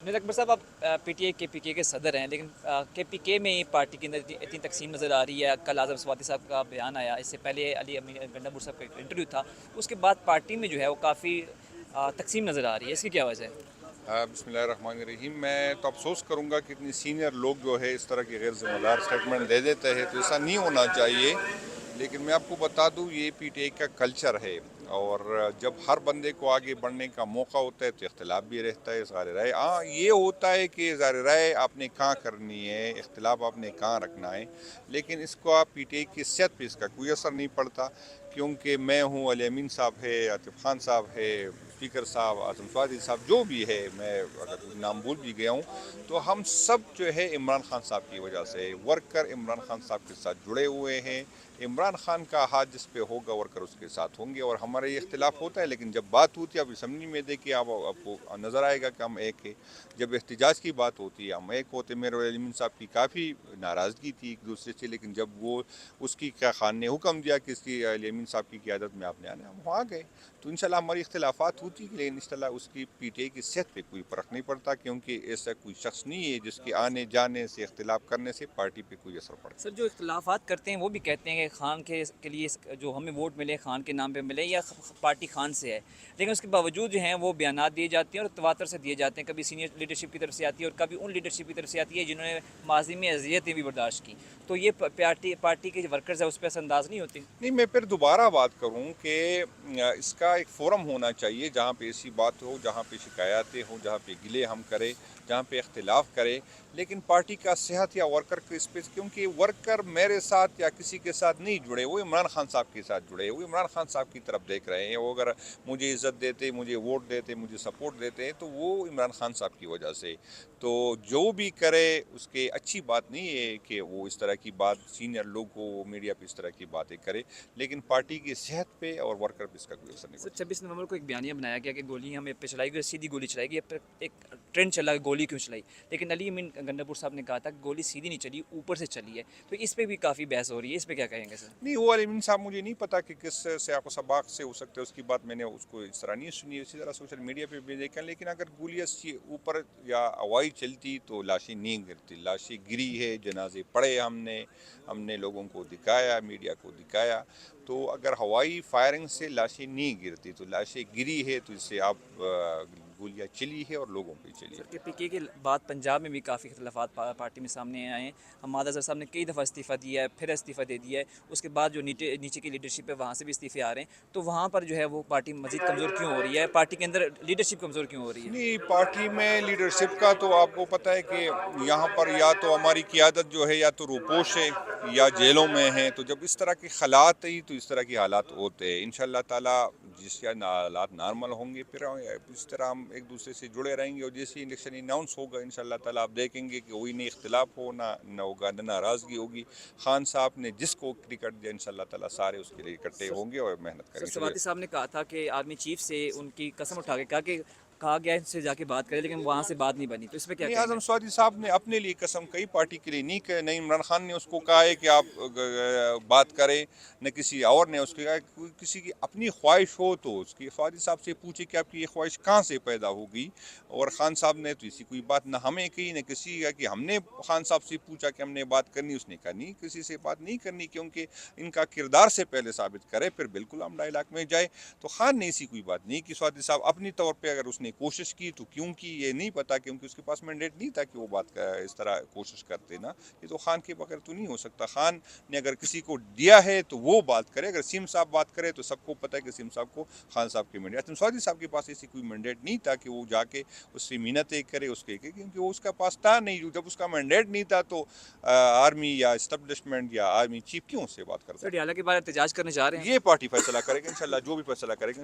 جنید اکبر صاحب، آپ P T I کے صدر ہیں، لیکن کے پی کے میں پارٹی کے اندر اتنی تقسیم نظر آ رہی ہے. کل اعظم سواتی صاحب کا بیان آیا، اس سے پہلے علی امین گنڈا صاحب کا ایک انٹرویو تھا. اس کے بعد پارٹی میں جو ہے وہ کافی تقسیم نظر آ رہی ہے. اس کی کیا وجہ ہے؟ بسم اللہ الرحمن الرحیم. میں تو افسوس کروں گا کہ اتنی سینئر لوگ جو ہے اس طرح کی غیر ذمہ دار اسٹیٹمنٹ دے دیتے ہیں، تو ایسا نہیں ہونا چاہیے. لیکن میں آپ کو بتا دوں، یہ پی ٹی آئی کا کلچر ہے، اور جب ہر بندے کو آگے بڑھنے کا موقع ہوتا ہے تو اختلاف بھی رہتا ہے، اظہار رائے. ہاں، یہ ہوتا ہے کہ اظہار رائے آپ نے کہاں کرنی ہے، اختلاف آپ نے کہاں رکھنا ہے، لیکن اس کو آپ پی ٹی آئی کی صحت پہ اس کا کوئی اثر نہیں پڑتا. کیونکہ میں ہوں، علی امین صاحب ہے، عاطف خان صاحب ہے، اسپیکر صاحب، اعظم سوادی صاحب، جو بھی ہے، میں اگر کوئی نام بھول بھی گیا ہوں، تو ہم سب جو ہے عمران خان صاحب کی وجہ سے ورکر عمران خان صاحب کے ساتھ جڑے ہوئے ہیں. عمران خان کا ہاتھ جس پہ ہوگا ورکر اس کے ساتھ ہوں گے. اور ہمارا یہ اختلاف ہوتا ہے، لیکن جب بات ہوتی ہے، اب اسمبلی میں دیکھیں، آپ کو نظر آئے گا کہ ہم ایک ہے. جب احتجاج کی بات ہوتی ہے ہم ایک ہوتے. میرے علی امین صاحب کی کافی ناراضگی تھی ایک دوسرے سے، لیکن جب وہ اس کی کیا خان نے حکم دیا کہ اس کی علی امین صاحب کی قیادت میں آپ نے آنا، ہم وہاں گئے. تو انشاءاللہ ہماری اختلافات ہوتی ہے، لیکن انشاءاللہ اس کی پی ٹی آئی کی صحت پہ کوئی فرق نہیں پڑتا، کیونکہ ایسا کوئی شخص نہیں ہے جس کے آنے جانے سے، اختلاف کرنے سے پارٹی پہ کوئی اثر پڑتا سر، ہے. جو اختلافات کرتے ہیں وہ بھی کہتے ہیں کہ خان کے لیے جو ہمیں ووٹ ملے خان کے نام پہ ملے یا پارٹی خان سے ہے، لیکن اس کے باوجود جو ہیں وہ بیانات دیے جاتے ہیں اور تواتر سے دیے جاتے ہیں. کبھی سینئر لیڈرشپ کی طرف سے آتی ہے اور کبھی ان لیڈرشپ کی طرف سے آتی ہے جنہوں نے ماضی میں اذیتیں بھی برداشت کی. تو یہ پارٹی کے جو ورکرز ہیں اس پہ اثر انداز نہیں ہوتی. نہیں، میں پھر دوبارہ بات کروں کہ اس کا ایک فورم ہونا چاہیے جہاں پہ ایسی بات ہو، جہاں پہ شکایاتیں ہوں، جہاں پہ گلے ہم کریں، جہاں پہ اختلاف کریں. لیکن پارٹی کا صحت یا ورکر کے اس پہ، کیونکہ ورکر میرے ساتھ یا کسی کے ساتھ نہیں جڑے، وہ عمران خان صاحب کے ساتھ جڑے، وہ عمران خان صاحب کی طرف دیکھ رہے ہیں. وہ اگر مجھے عزت دیتے، مجھے ووٹ دیتے، مجھے سپورٹ دیتے ہیں، تو وہ عمران خان صاحب کی وجہ سے. تو جو بھی کرے اس کے اچھی بات نہیں ہے کہ وہ اس طرح کی بات سینئر لوگ کو میڈیا پہ اس طرح کی باتیں کرے، لیکن پارٹی کی صحت پہ اور ورکر پہ اس کا کوئی اثر نہیں سر، پڑتا. 26 نومبر کو ایک بیانیہ بنایا گیا کہ گولی ہمیں پہ چلائی گئی، سیدھی گولی چلائی گئی. ایک ٹرینڈ چلا کہ گولی کیوں چلائی، لیکن علی امین گنڈا صاحب نے کہا تھا کہ گولی سیدھی نہیں چلی، اوپر سے چلی ہے. تو اس پہ بھی کافی بحث ہو رہی ہے. اس پہ کیا کہیں گے سر؟ نہیں، وہ علی امین صاحب مجھے نہیں پتا کہ کس سیاق و سباق سے ہو سکتے، اس کی بات میں نے اس کو اس طرح نہیں سنی. اسی طرح سوشل میڈیا پہ بھی دیکھا، لیکن اگر گولیاں اوپر یا ہوائی چلتی تو لاشیں نہیں گرتی. لاشیں گری ہے، جنازے پڑے، ہم نے لوگوں کو دکھایا، میڈیا کو دکھایا. تو اگر ہوائی فائرنگ سے لاشیں نہیں گرتی تو لاشیں گری ہے، تو اس سے آپ گولیاں چلی ہے اور لوگوں پہ چلی سر، ہے. کے پی کے بعد پنجاب میں بھی کافی اختلافات پارٹی میں سامنے آئے ہیں. حماد اظہر صاحب نے کئی دفعہ استعفیٰ دیا ہے، پھر استعفیٰ دے دیا ہے. اس کے بعد جو نیچے کی لیڈرشپ ہے وہاں سے بھی استعفے آ رہے ہیں. تو وہاں پر جو ہے وہ پارٹی مزید کمزور کیوں ہو رہی ہے؟ پارٹی کے اندر لیڈرشپ کمزور کیوں ہو رہی ہے؟ نہیں، پارٹی میں لیڈرشپ کا تو آپ کو پتہ ہے کہ یہاں پر یا تو ہماری قیادت جو ہے یا تو روپوش ہے یا جیلوں میں ہیں. تو جب اس طرح کے حالات ہیں تو اس طرح کے حالات ہوتے ہیں. انشاءاللہ تعالیٰ جس یا حالات نارمل ہوں گے، پھر اس طرح ہم ایک دوسرے سے جڑے رہیں گے. اور جیسے الیکشن اناؤنس ہوگا انشاءاللہ تعالیٰ آپ دیکھیں گے کہ کوئی نہیں اختلاف ہو، نہ ہوگا، نہ ناراضگی ہوگی. خان صاحب نے جس کو ٹکٹ دیا انشاءاللہ تعالیٰ سارے اس کے لیے اکٹھے ہوں گے اور محنت سر، کریں گے. سواتی صاحب نے کہا تھا کہ آرمی چیف سے ان کی قسم اٹھا کے کہا گیا ان سے جا کے بات کرے، لیکن وہاں سے بات نہیں بنی. تو اس پہ کیا نہیں، کہیں گے؟ اعظم سوادی صاحب نے اپنے لیے قسم کہی، پارٹی کے لیے نہیں کہی. نہ عمران خان نے اس کو کہا ہے کہ آپ بات کریں، نہ کسی اور نے اس کو کہا. کسی کی اپنی خواہش ہو تو اس کی سوادی صاحب سے پوچھے کہ آپ کی یہ خواہش کہاں سے پیدا ہوگی. اور خان صاحب نے تو اسی کوئی بات نہ ہمیں کہی نہ کسی کا، کہ ہم نے خان صاحب سے پوچھا کہ ہم نے بات کرنی، اس نے کہا نہیں، کسی سے بات نہیں کرنی، کیونکہ ان کا کردار سے پہلے ثابت کرے پھر بالکل ہم ڈائلاگ میں جائے. تو خان نے ایسی کوئی بات نہیں کی. سوادی صاحب اپنی طور پہ اگر اس نے کوشش کی تو کیوں کی یہ نہیں پتا، کیونکہ اس کے پاس مینڈیٹ نہیں تھا کہ وہ بات کا اس طرح کوشش کرتے نا. یہ تو خان کے بغیر تو نہیں ہو سکتا. خان نے اگر کسی کو دیا ہے تو وہ بات کرے. اگر سیم صاحب بات کرے تو سب کو پتہ ہے کہ سیم صاحب کو خان صاحب کی مینڈیٹ، سوادی صاحب کے پاس ایسی کوئی مینڈیٹ نہیں تھا کہ وہ جا کے اس سے منتیں کرے اس کے، کیونکہ وہ اس کا پاس تھا نہیں. جب اس کا مینڈیٹ نہیں تھا تو آرمی یا اسٹیبلشمنٹ یا آرمی چیف کیوں اس سے بات کرتا. سر، ڈیالہ کے بعد احتجاج کرنے جا رہے ہیں؟ یہ پارٹی فیصلہ کرے گا انشاءاللہ، جو بھی فیصلہ کرے گا.